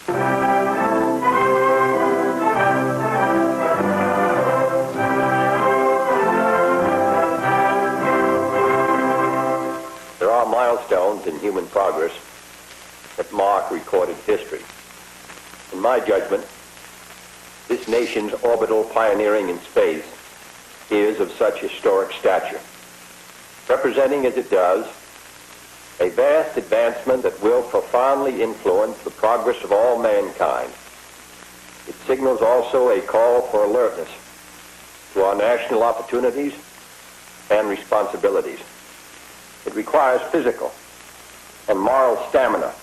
There are milestones in human progress that mark recorded history. In my judgment, this nation's orbital pioneering in space is of such historic stature, representing as it does a vast advancement that will profoundly influence the progress of all mankind. It signals also a call for alertness to our national opportunities and responsibilities. It requires physical and moral stamina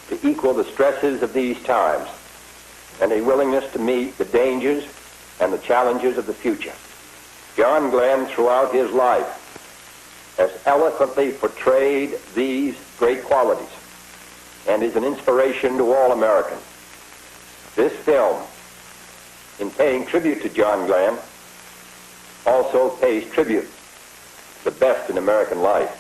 to equal the stresses of these times and a willingness to meet the dangers and the challenges of the future. John Glen, throughout his life, has eloquently portrayed these great qualities and is an inspiration to all Americans. This film, in paying tribute to John Glen, also pays tribute to the best in American life.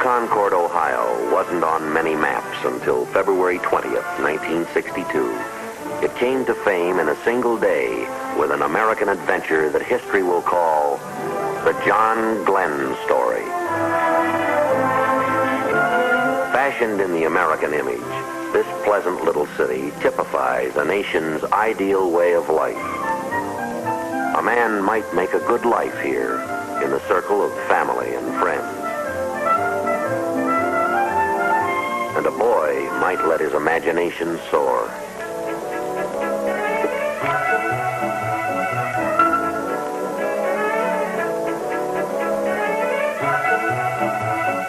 Concord, Ohio wasn't on many maps until February 20th, 1962. It came to fame in a single day with an American adventure that history will call the John Glen Story. Fashioned in the American image, this pleasant little city typifies a nation's ideal way of life. A man might make a good life here in the circle of family and friends. And a boy might let his imagination soar.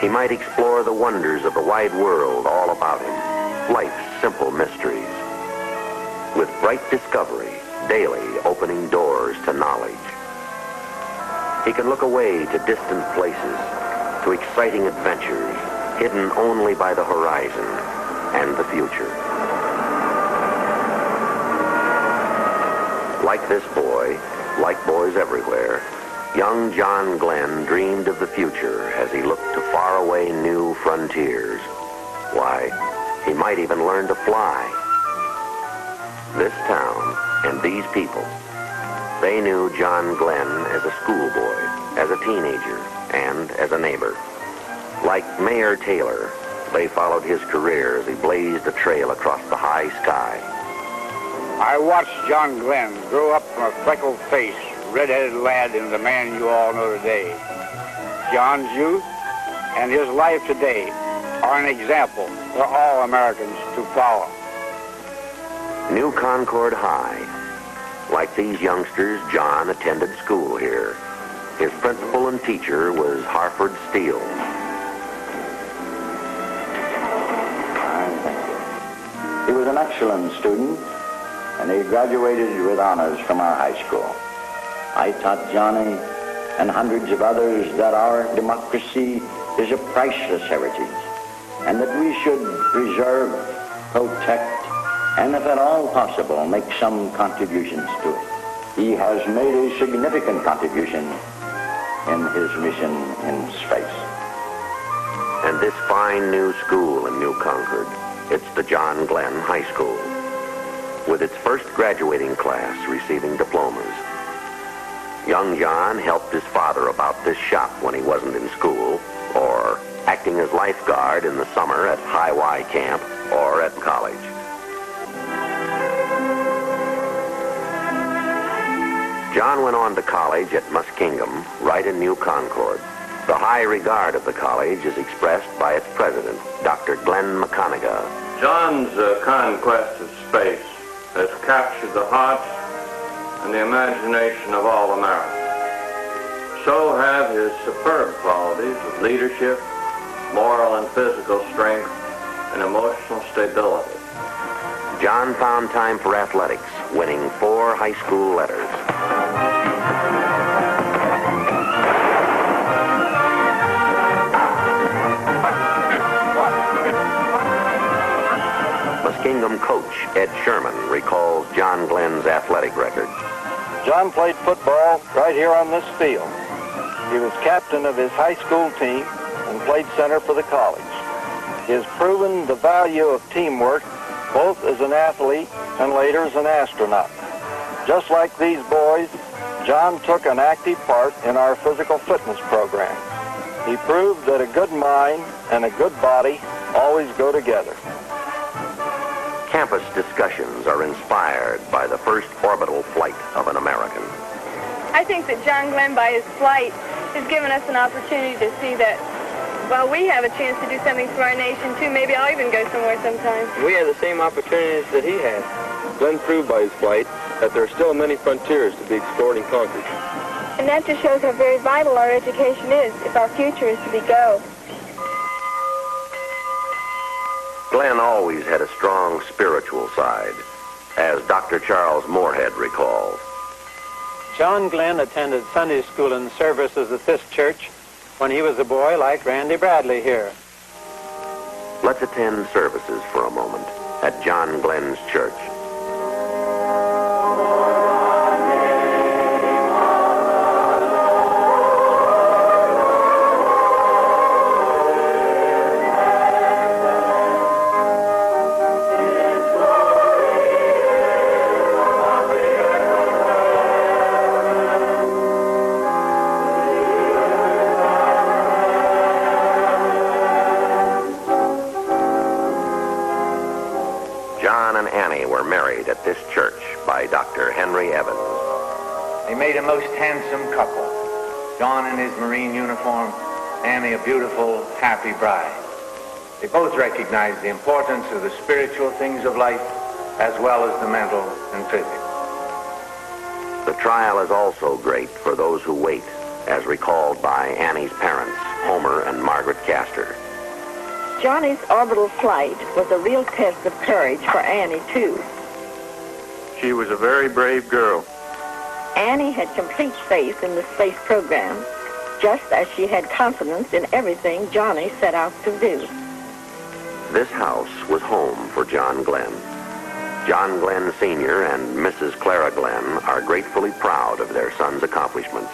He might explore the wonders of the wide world all about him, life's simple mysteries, with bright discovery daily opening doors to knowledge. He can look away to distant places, to exciting adventures, hidden only by the horizon and the future. Like this boy, like boys everywhere, young John Glen dreamed of the future as he looked to faraway new frontiers. Why, he might even learn to fly. This town and these people, they knew John Glen as a schoolboy, as a teenager, and as a neighbor. Like Mayor Taylor, they followed his career as he blazed a trail across the high sky. I watched John Glen grow up from a freckled face, red-headed lad into the man you all know today. John's youth and his life today are an example for all Americans to follow. New Concord High. Like these youngsters, John attended school here. His principal and teacher was Harford Steele. He was an excellent student, and he graduated with honors from our high school. I taught Johnny and hundreds of others that our democracy is a priceless heritage, and that we should preserve, protect, and if at all possible, make some contributions to it. He has made a significant contribution in his mission in space. And this fine new school in New Concord, it's the John Glen High School, with its first graduating class receiving diplomas. Young John helped his father about this shop when he wasn't in school, or acting as lifeguard in the summer at High Y Camp or at college. John went on to college at Muskingum, right in New Concord. The high regard of the college is expressed by its president, Dr. Glenn McConaughey. John's conquest of space has captured the hearts and the imagination of all Americans. So have his superb qualities of leadership, moral and physical strength, and emotional stability. John found time for athletics, winning 4 high school letters. Muskingum coach Ed Sherman recalls John Glen's athletic record. John played football right here on this field. He was captain of his high school team and played center for the college. He has proven the value of teamwork both as an athlete and later as an astronaut. Just like these boys, John took an active part in our physical fitness program. He proved that a good mind and a good body always go together. Campus discussions are inspired by the first orbital flight of an American. I think that John Glen, by his flight, has given us an opportunity to see that while we have a chance to do something for our nation, too, maybe I'll even go somewhere sometime. We have the same opportunities that he had. Glen proved by his flight that there are still many frontiers to be explored and conquered. And that just shows how very vital our education is if our future is to be go. Glen always had a strong spiritual side, as Dr. Charles Moorhead recalls. John Glen attended Sunday school and services at this church when he was a boy like Randy Bradley here. Let's attend services for a moment at John Glen's church. At this church by Dr. Henry Evans. They made a most handsome couple. John in his Marine uniform, Annie a beautiful, happy bride. They both recognized the importance of the spiritual things of life as well as the mental and physical. The trial is also great for those who wait, as recalled by Annie's parents, Homer and Margaret Castor. Johnny's orbital flight was a real test of courage for Annie, too. She was a very brave girl. Annie had complete faith in the space program, just as she had confidence in everything Johnny set out to do. This house was home for John Glen. John Glen Sr. and Mrs. Clara Glen are gratefully proud of their son's accomplishments.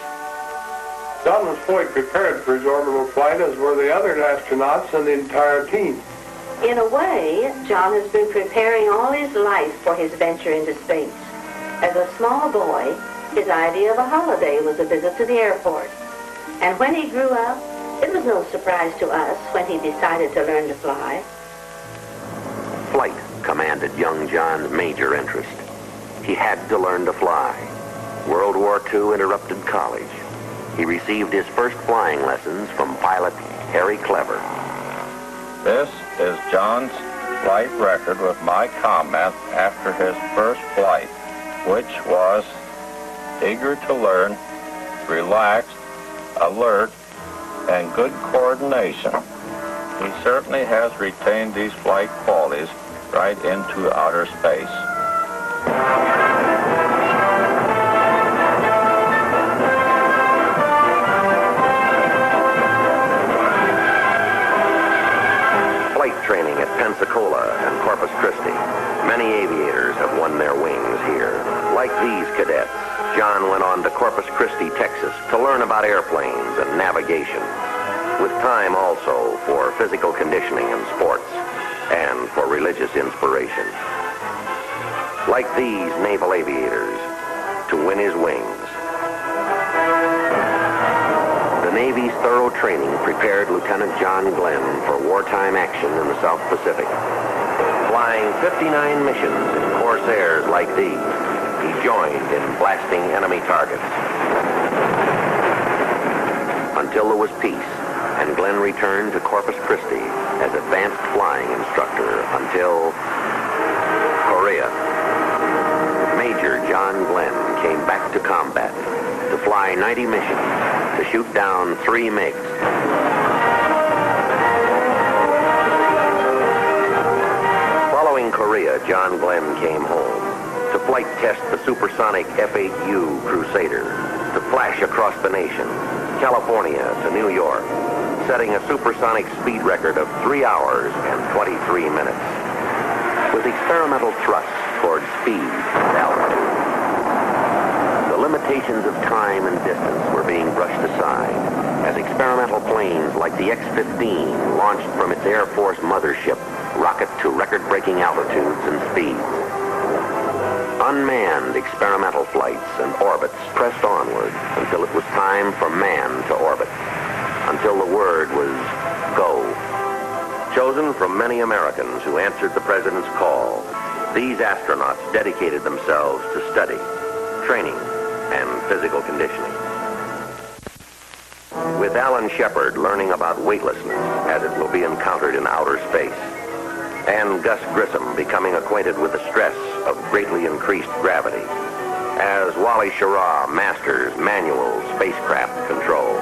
John was fully prepared for his orbital flight, as were the other astronauts and the entire team. In a way, John has been preparing all his life for his venture into space. As a small boy, his idea of a holiday was a visit to the airport. And when he grew up, it was no surprise to us when he decided to learn to fly. Flight commanded young John's major interest. He had to learn to fly. World War II interrupted college. He received his first flying lessons from pilot Harry Clever. This is John's flight record with my comment after his first flight, which was eager to learn, relaxed, alert, and good coordination. He certainly has retained these flight qualities right into outer space. Training at Pensacola and Corpus Christi. Many aviators have won their wings here. Like these cadets, John went on to Corpus Christi, Texas to learn about airplanes and navigation, with time also for physical conditioning and sports, and for religious inspiration. Like these naval aviators, to win his wings. The Navy's thorough training prepared Lieutenant John Glen for wartime action in the South Pacific. Flying 59 missions in Corsairs like these, he joined in blasting enemy targets. Until there was peace, and Glen returned to Corpus Christi as advanced flying instructor until Korea. Major John Glen came back to combat to fly 90 missions to shoot down 3 MiGs. Following Korea, John Glen came home to flight test the supersonic F-8U Crusader to flash across the nation, California to New York, setting a supersonic speed record of 3 hours and 23 minutes. With experimental thrust toward speed and altitude, the limitations of time and distance were being brushed aside as experimental planes like the X-15 launched from its Air Force mothership rocket to record-breaking altitudes and speeds. Unmanned experimental flights and orbits pressed onward until it was time for man to orbit, until the word was go. Chosen from many Americans who answered the president's call, these astronauts dedicated themselves to study, training, and physical conditioning. With Alan Shepard learning about weightlessness as it will be encountered in outer space, and Gus Grissom becoming acquainted with the stress of greatly increased gravity, as Wally Schirra masters manual spacecraft control.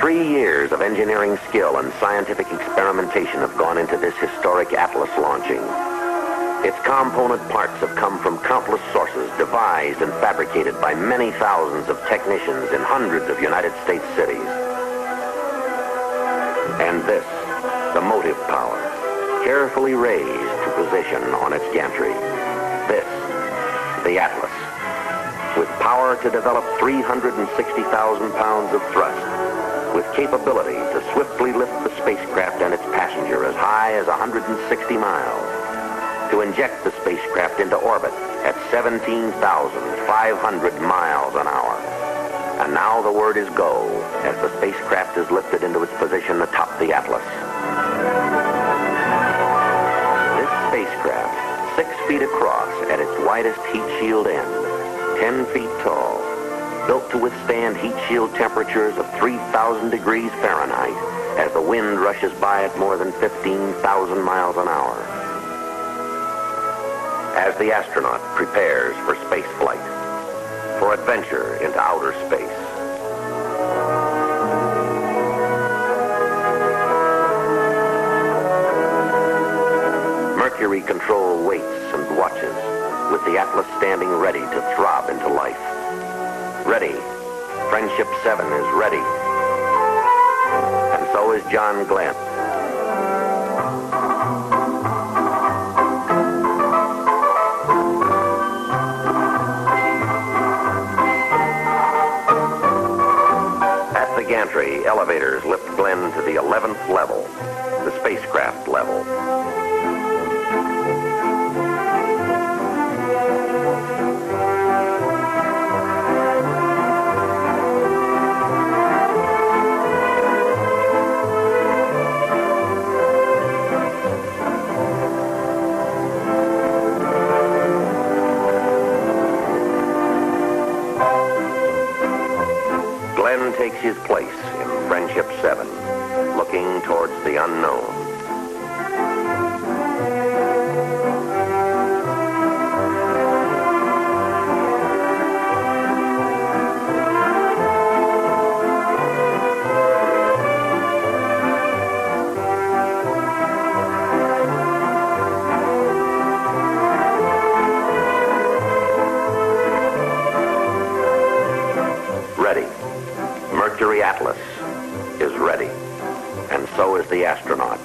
Years of engineering skill and scientific experimentation have gone into this historic Atlas launching. Its component parts have come from countless sources, devised and fabricated by many thousands of technicians in hundreds of United States cities. And this, the motive power, carefully raised to position on its gantry. This, the Atlas, with power to develop 360,000 pounds of thrust, with capability to swiftly lift the spacecraft and its passenger as high as 160 miles, to inject the spacecraft into orbit at 17,500 miles an hour. And now the word is go as the spacecraft is lifted into its position atop the Atlas. This spacecraft, 6 feet across at its widest heat shield end, 10 feet tall, built to withstand heat shield temperatures of 3,000 degrees Fahrenheit as the wind rushes by at more than 15,000 miles an hour. As the astronaut prepares for space flight, for adventure into outer space. Mercury control waits and watches, with the Atlas standing ready to throb into life. Ready. Friendship 7 is ready. And so is John Glen. At the gantry, elevators lift Glen to the 11th level, the spacecraft level. Glen takes his place in Friendship 7, looking towards the unknown. Mercury Atlas is ready, and so is the astronaut.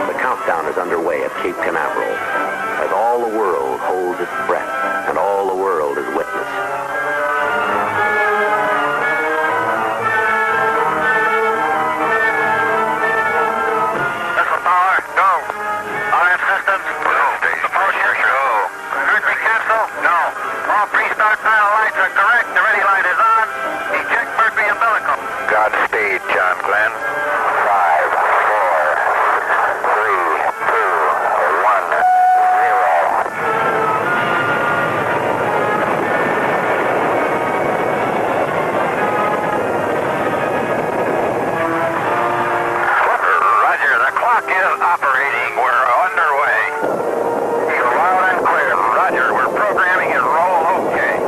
The countdown is underway at Cape Canaveral, as all the world holds its breath, and all the world is witness. Godspeed, John Glen. 5, 4, 3, 2, 1, 0. Roger, the clock is operating. We're underway. You're loud and clear. Roger, we're programming and roll okay.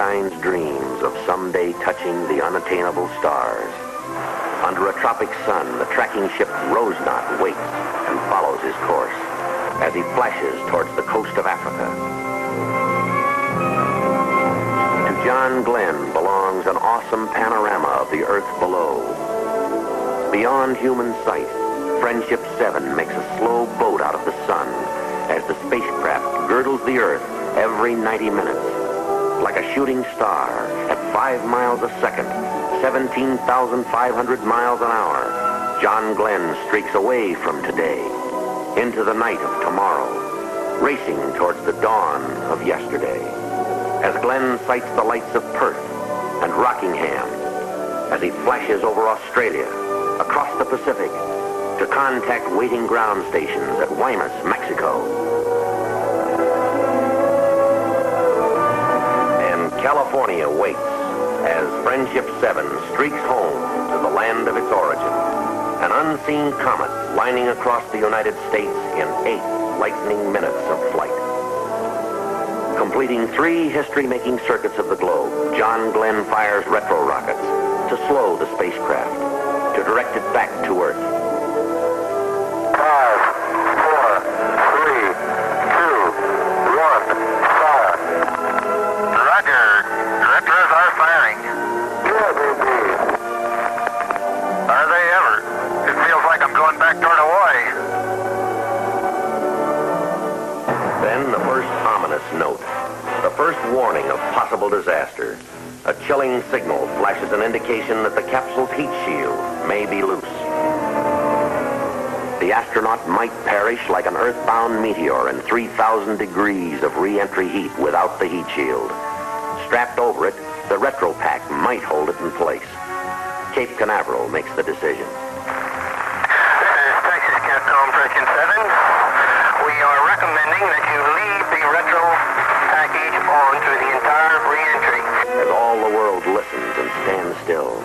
mankind's dreams of someday touching the unattainable stars. Under a tropic sun, the tracking ship Rosenaught waits and follows his course as he flashes towards the coast of Africa. To John Glen belongs an awesome panorama of the earth below. Beyond human sight, Friendship 7 makes a slow boat out of the sun as the spacecraft girdles the earth every 90 minutes. Like a shooting star at 5 miles a second, 17,500 miles an hour, John Glen streaks away from today into the night of tomorrow, racing towards the dawn of yesterday. As Glen sights the lights of Perth and Rockingham, as he flashes over Australia, across the Pacific, to contact waiting ground stations at Guaymas, Mexico. California waits as Friendship 7 streaks home to the land of its origin. An unseen comet lining across the United States in 8 lightning minutes of flight. Completing 3 history-making circuits of the globe, John Glen fires retro rockets to slow the spacecraft, to direct it back to Earth. 5, 4, 3, 2, 1, fire. Roger. Retros are firing. Yeah, baby. Are they ever? It feels like I'm going back toward Hawaii. Then the first ominous note. The first warning of possible disaster. A chilling signal flashes an indication that the capsule's heat shield may be loose. The astronaut might perish like an earthbound meteor in 3,000 degrees of re-entry heat without the heat shield. Strapped over it, the retro pack might hold it in place. Cape Canaveral makes the decision. This is Texas Capcom Friendship 7. We are recommending that you leave the retro package on through the entire re-entry. As all the world listens and stands still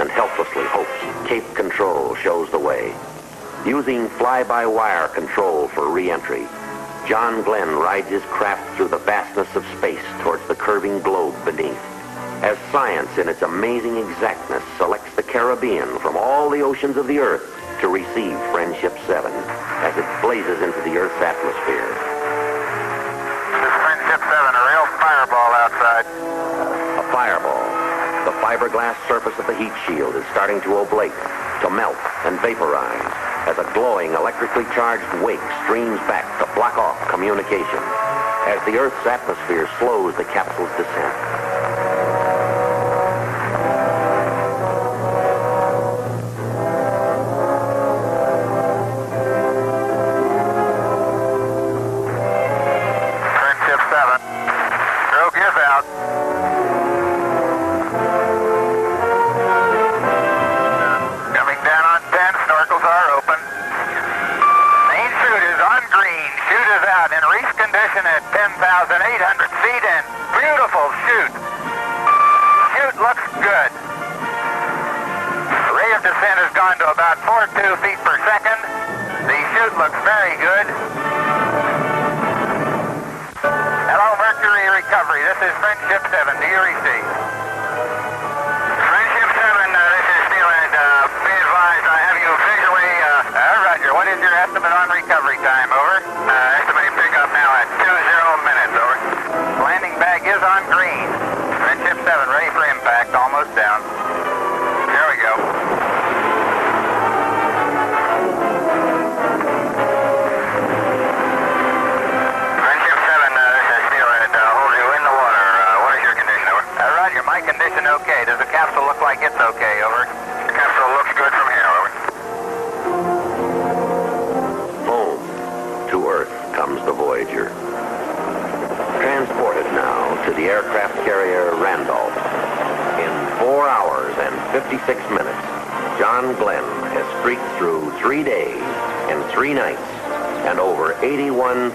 and helplessly hopes, Cape Control shows the way. Using fly-by-wire control for re-entry, John Glen rides his craft through the vastness of space towards the curving globe beneath. As science in its amazing exactness selects the Caribbean from all the oceans of the Earth to receive Friendship 7 as it blazes into the Earth's atmosphere. This is Friendship 7, a real fireball outside. A fireball. The fiberglass surface of the heat shield is starting to oblate, to melt and vaporize as a glowing electrically charged wake streams back to block off communication as the Earth's atmosphere slows the capsule's descent. Friendship 7. Stroke is out. Coming down on 10, snorkels are open. Main chute is on green. Chute is out in reef condition at 10,800 feet and beautiful chute. Chute looks good. Rate of descent has gone to about 4.2 feet per second. The chute looks very good. Hello, Mercury Recovery. This is Friendship 7. Do you receive? Friendship 7, this is Steelhead. Be advised, I have you visually. Roger. What is your estimate on recovery time? Over. Estimated pickup now at 20 minutes. Over. Landing bag is on green. Friendship 7 ready for impact. Almost down. Here we go. Friendship 7, this is Steelhead. Hold you in the water. What is your condition? Over. Roger. My condition okay. Does the capsule look like it's okay? Over. The capsule looks good from here. Over. Home to Earth comes the Voyager. Transported now to the aircraft carrier Randolph. In 4 hours and 56 minutes, John Glen has streaked through 3 days and 3 nights and over 81,000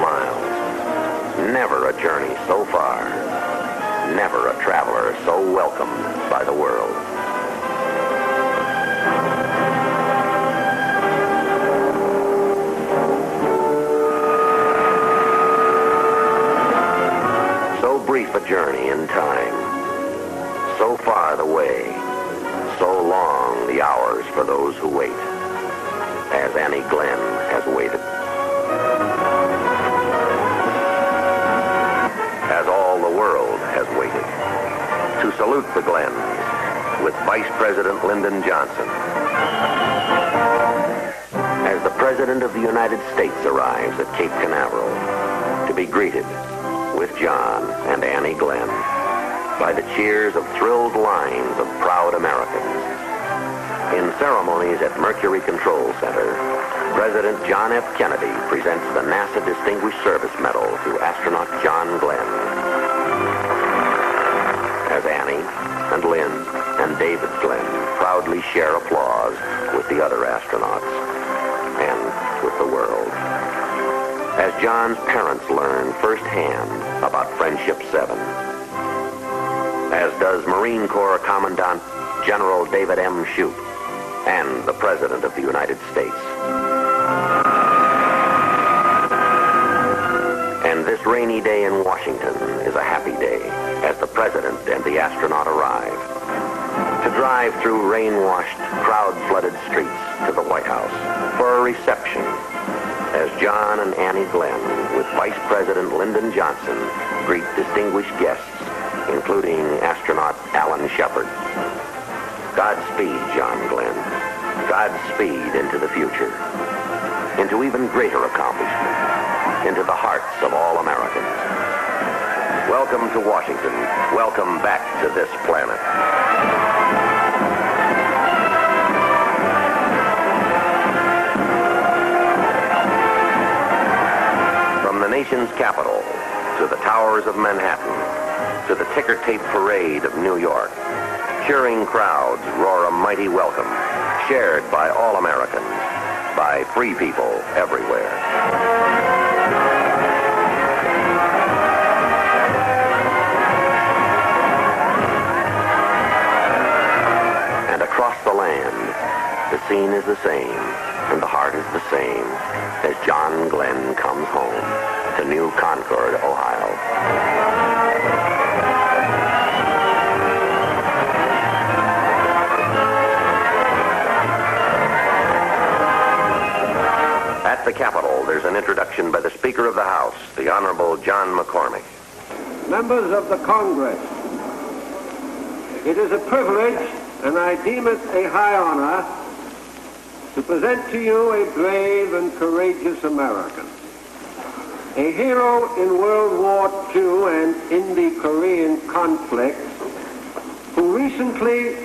miles. Never a journey so far. Never a traveler so welcomed by the world. So brief a journey in for those who wait, as Annie Glen has waited. As all the world has waited. To salute the Glens with Vice President Lyndon Johnson. As the President of the United States arrives at Cape Canaveral to be greeted with John and Annie Glen by the cheers of thrilled lines of proud Americans. In ceremonies at Mercury Control Center, President John F. Kennedy presents the NASA Distinguished Service Medal to astronaut John Glen. As Annie and Lynn and David Glen proudly share applause with the other astronauts and with the world. As John's parents learn firsthand about Friendship 7. As does Marine Corps Commandant General David M. Shoup and the President of the United States. And this rainy day in Washington is a happy day as the President and the astronaut arrive to drive through rain-washed, crowd-flooded streets to the White House for a reception as John and Annie Glen with Vice President Lyndon Johnson greet distinguished guests, including astronaut Alan Shepard. Godspeed, John Glen. Godspeed into the future, into even greater accomplishment, into the hearts of all Americans. Welcome to Washington. Welcome back to this planet. From the nation's capital to the towers of Manhattan to the ticker tape parade of New York, cheering crowds roar a mighty welcome, shared by all Americans, by free people everywhere. And across the land, the scene is the same, and the heart is the same, as John Glen comes home to New Concord, Ohio. At the Capitol, there's an introduction by the Speaker of the House, the Honorable John McCormick. Members of the Congress, it is a privilege, and I deem it a high honor, to present to you a brave and courageous American, a hero in World War II and in the Korean conflict, who recently,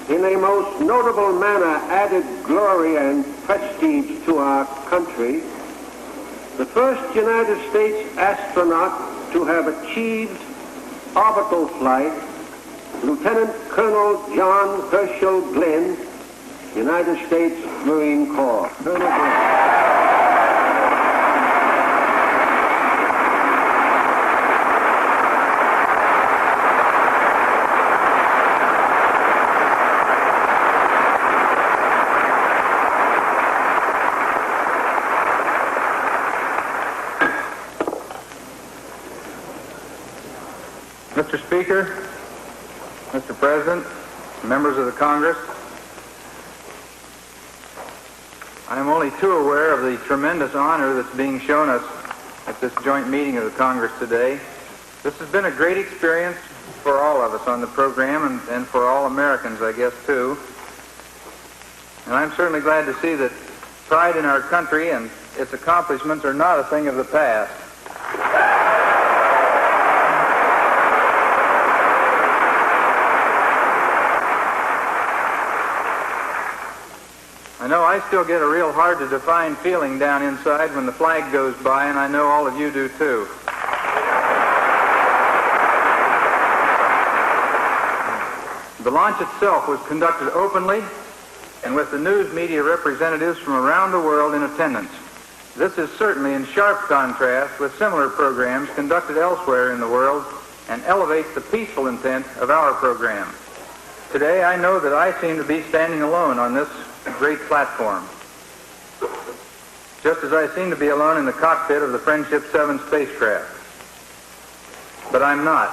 in a most notable manner, added glory and prestige to our country, the first United States astronaut to have achieved orbital flight, Lieutenant Colonel John Herschel Glen, United States Marine Corps. Colonel Glen. Mr. Speaker, Mr. President, members of the Congress, I am only too aware of the tremendous honor that's being shown us at this joint meeting of the Congress today. This has been a great experience for all of us on the program and for all Americans, I guess, too. And I'm certainly glad to see that pride in our country and its accomplishments are not a thing of the past. I know I still get a real hard-to-define feeling down inside when the flag goes by, and I know all of you do, too. The launch itself was conducted openly and with the news media representatives from around the world in attendance. This is certainly in sharp contrast with similar programs conducted elsewhere in the world and elevates the peaceful intent of our program. Today, I know that I seem to be standing alone on this great platform, just as I seem to be alone in the cockpit of the Friendship 7 spacecraft. But I'm not.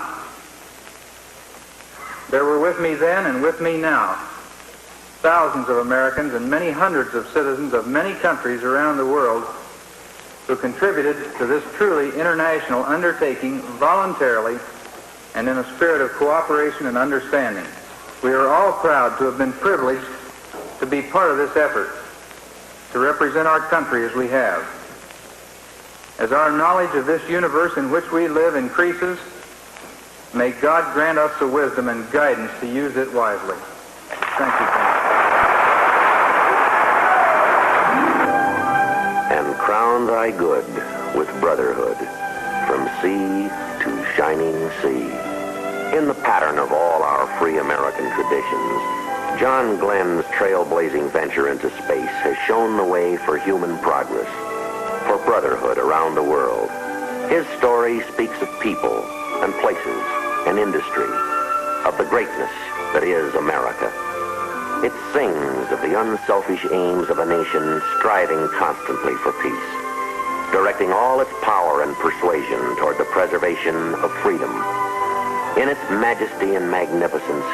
There were with me then and with me now thousands of Americans and many hundreds of citizens of many countries around the world who contributed to this truly international undertaking voluntarily and in a spirit of cooperation and understanding. We are all proud to have been privileged to be part of this effort, to represent our country as we have. As our knowledge of this universe in which we live increases, may God grant us the wisdom and guidance to use it wisely. Thank you. And crown thy good with brotherhood from sea to shining sea. In the pattern of all our free American traditions, John Glenn's trailblazing venture into space has shown the way for human progress, for brotherhood around the world. His story speaks of people and places and industry, of the greatness that is America. It sings of the unselfish aims of a nation striving constantly for peace, directing all its power and persuasion toward the preservation of freedom. In its majesty and magnificence,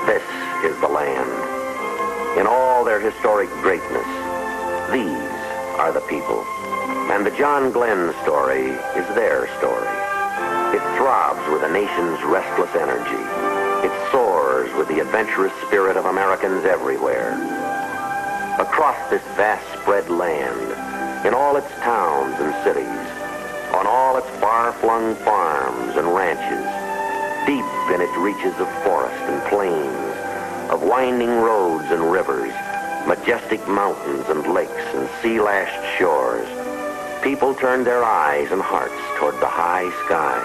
this is the land. In all their historic greatness, these are the people. And the John Glen story is their story. It throbs with a nation's restless energy. It soars with the adventurous spirit of Americans everywhere. Across this vast spread land, in all its towns and cities, on all its far-flung farms and ranches, deep in its reaches of forest and plains, of winding roads and rivers, majestic mountains and lakes and sea-lashed shores, people turned their eyes and hearts toward the high sky,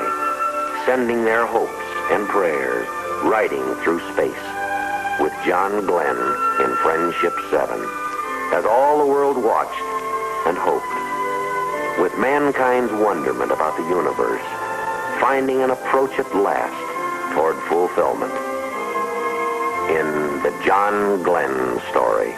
sending their hopes and prayers riding through space with John Glen in Friendship 7, as all the world watched and hoped, with mankind's wonderment about the universe, finding an approach at last toward fulfillment. In the John Glen Story.